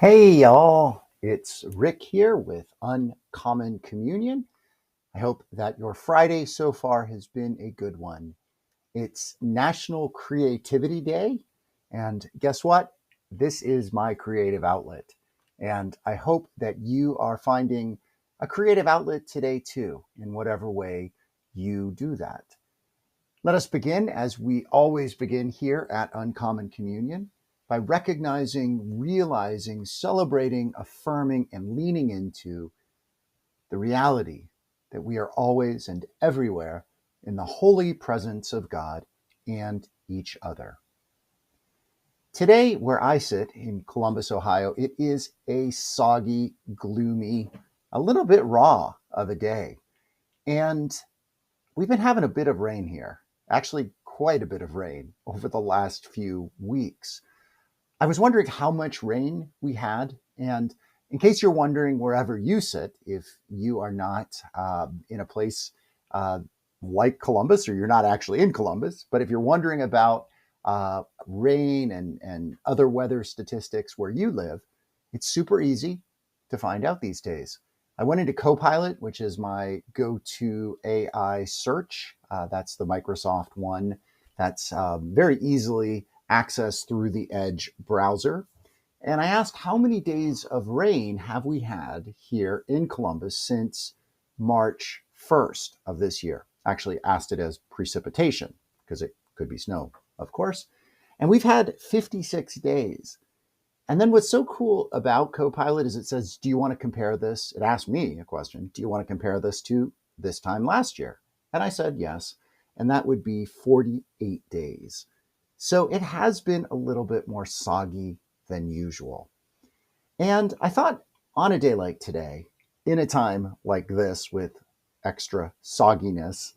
Hey y'all, it's Rick here with Uncommon Communion. I hope that your Friday so far has been a good one. It's National Creativity Day, and guess what? This is my creative outlet. And I hope that you are finding a creative outlet today too, in whatever way you do that. Let us begin, as we always begin here at Uncommon Communion, by recognizing, realizing, celebrating, affirming, and leaning into the reality that we are always and everywhere in the holy presence of God and each other. Today, where I sit in Columbus, Ohio, it is a soggy, gloomy, a little bit raw of a day. And we've been having a bit of rain here, actually, quite a bit of rain over the last few weeks. I was wondering how much rain we had. And in case you're wondering, wherever you sit, if you are not in a place uh, like Columbus, or you're not actually in Columbus, but if you're wondering about rain and other weather statistics where you live, it's super easy to find out these days. I went into Copilot, which is my go to AI search. That's the Microsoft one that's very easily accessed through the Edge browser. And I asked, how many days of rain have we had here in Columbus since March 1st of this year? Actually, asked it as precipitation because it could be snow, of course. And we've had 56 days. And then what's so cool about Copilot is it says, do you want to compare this? It asked me a question. Do you want to compare this to this time last year? And I said yes. And that would be 48 days. So it has been a little bit more soggy than usual. And I thought on a day like today, in a time like this with extra sogginess,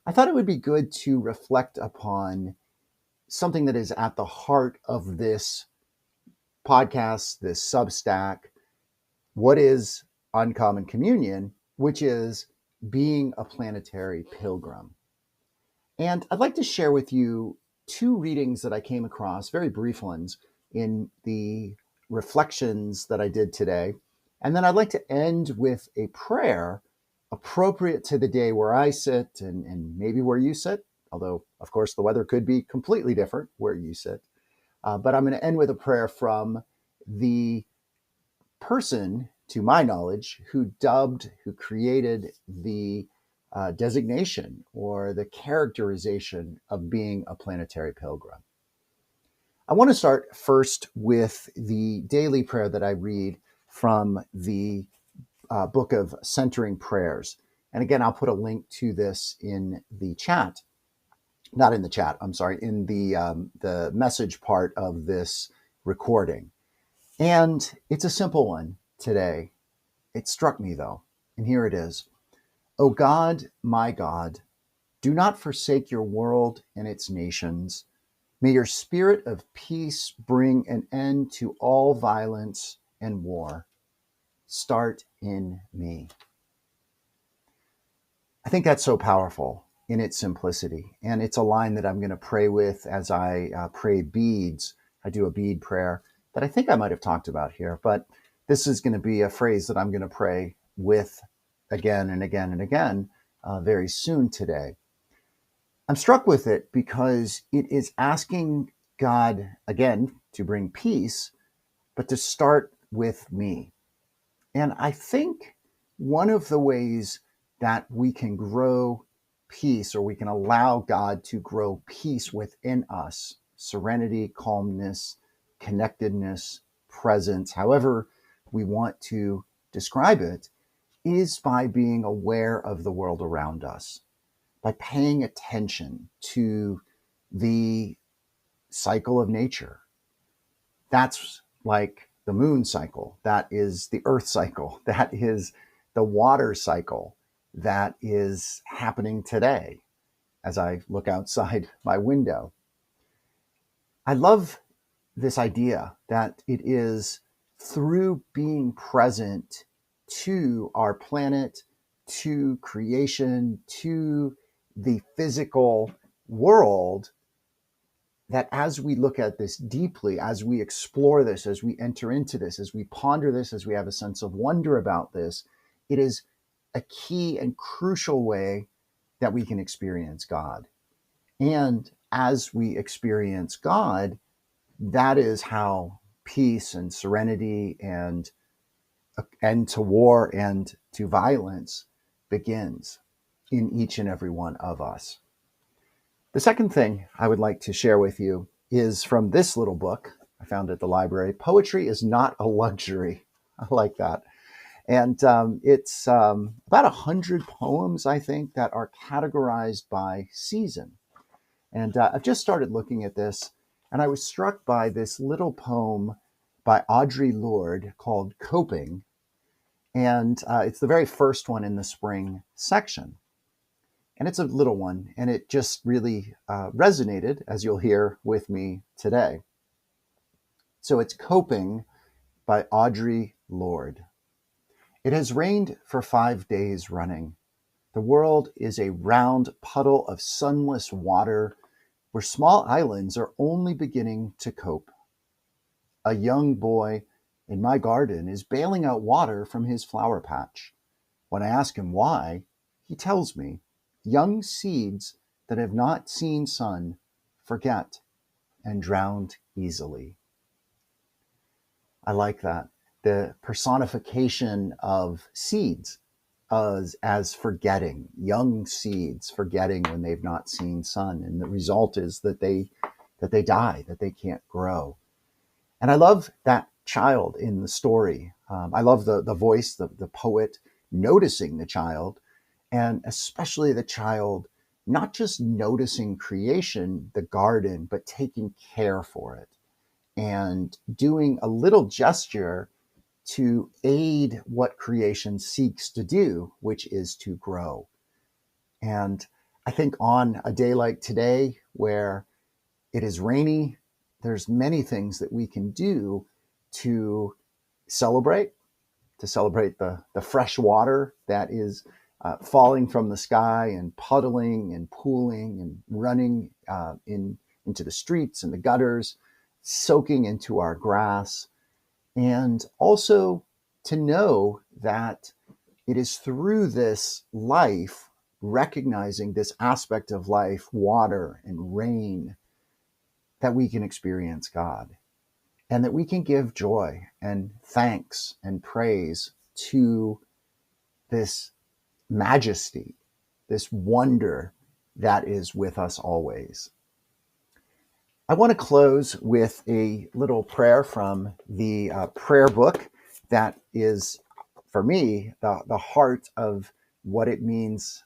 I thought it would be good to reflect upon something that is at the heart of this podcast, this Substack. What is Uncommon Communion, which is being a planetary pilgrim. And I'd like to share with you two readings that I came across, very brief ones, in the reflections that I did today. And then I'd like to end with a prayer appropriate to the day where I sit and maybe where you sit, although, of course, the weather could be completely different where you sit. But I'm going to end with a prayer from the person, to my knowledge, who created the designation or the characterization of being a planetary pilgrim. I want to start first with the daily prayer that I read from the book of Centering Prayers. And again, I'll put a link to this in the chat. Not in the chat, I'm sorry, in the message part of this recording. And it's a simple one today. It struck me though, and here it is. O God, my God, do not forsake your world and its nations. May your spirit of peace bring an end to all violence and war. Start in me. I think that's so powerful in its simplicity. And it's a line that I'm going to pray with as I pray beads. I do a bead prayer that I think I might have talked about here, but this is going to be a phrase that I'm going to pray with again and again and again very soon today. I'm struck with it because it is asking God, again, to bring peace, but to start with me. And I think one of the ways that we can grow peace, or we can allow God to grow peace within us, serenity, calmness, connectedness, presence, however we want to describe it, is by being aware of the world around us, by paying attention to the cycle of nature. That's like the moon cycle. That is the earth cycle. That is the water cycle that is happening today as I look outside my window. I love this idea that it is through being present to our planet, to creation, to the physical world, that as we look at this deeply, as we explore this, as we enter into this, as we ponder this, as we have a sense of wonder about this, it is a key and crucial way that we can experience God. And as we experience God, that is how peace and serenity and end to war and to violence begins in each and every one of us. The second thing I would like to share with you is from this little book I found at the library. Poetry is not a luxury. I like that. And it's about 100 poems, I think, that are categorized by season. And I've just started looking at this, and I was struck by this little poem by Audre Lorde called Coping. And it's the very first one in the spring section. And it's a little one, and it just really resonated, as you'll hear with me today. So it's Coping by Audre Lorde. It has rained for 5 days running. The world is a round puddle of sunless water where small islands are only beginning to cope. A young boy in my garden is bailing out water from his flower patch. When I ask him why, he tells me, young seeds that have not seen sun forget and drown easily. I like that. The personification of seeds as forgetting, young seeds forgetting when they've not seen sun. And the result is that they die, that they can't grow. And I love that child in the story. I love the voice, the poet noticing the child, and especially the child not just noticing creation, the garden, but taking care for it and doing a little gesture to aid what creation seeks to do, which is to grow. And I think on a day like today, where it is rainy, there's many things that we can do to celebrate, the fresh water that is falling from the sky and puddling and pooling and running into the streets and the gutters, soaking into our grass. And also to know that it is through this life, recognizing this aspect of life, water and rain, that we can experience God and that we can give joy and thanks and praise to this majesty, this wonder that is with us always. I want to close with a little prayer from the prayer book that is, for me, the heart of what it means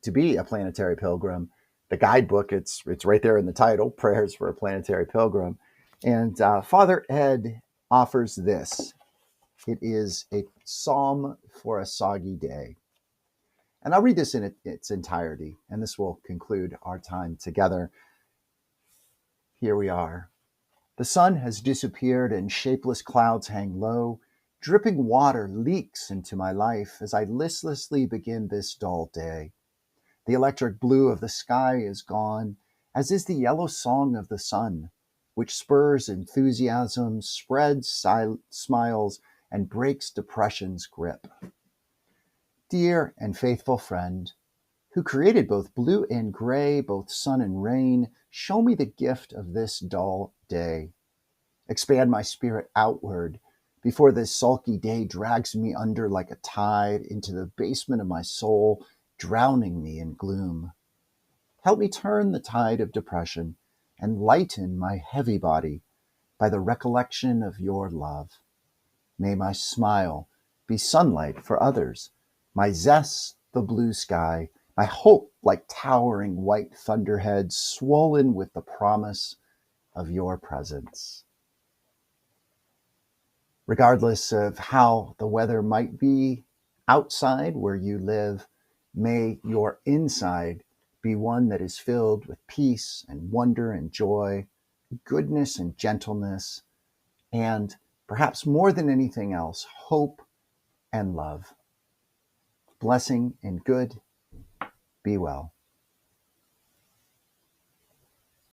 to be a planetary pilgrim. The guidebook, it's right there in the title, Prayers for a Planetary Pilgrim. And Father Ed offers this. It is a psalm for a soggy day. And I'll read this in its entirety, and this will conclude our time together. Here we are. The sun has disappeared and shapeless clouds hang low. Dripping water leaks into my life as I listlessly begin this dull day. The electric blue of the sky is gone, as is the yellow song of the sun, which spurs enthusiasm, spreads smiles, and breaks depression's grip. Dear and faithful friend, who created both blue and gray, both sun and rain, show me the gift of this dull day. Expand my spirit outward before this sulky day drags me under like a tide into the basement of my soul, drowning me in gloom. Help me turn the tide of depression and lighten my heavy body by the recollection of your love. May my smile be sunlight for others, my zest the blue sky, my hope like towering white thunderheads swollen with the promise of your presence. Regardless of how the weather might be outside where you live, may your inside be one that is filled with peace and wonder and joy, goodness and gentleness, and perhaps more than anything else, hope and love. Blessing and good. Be well.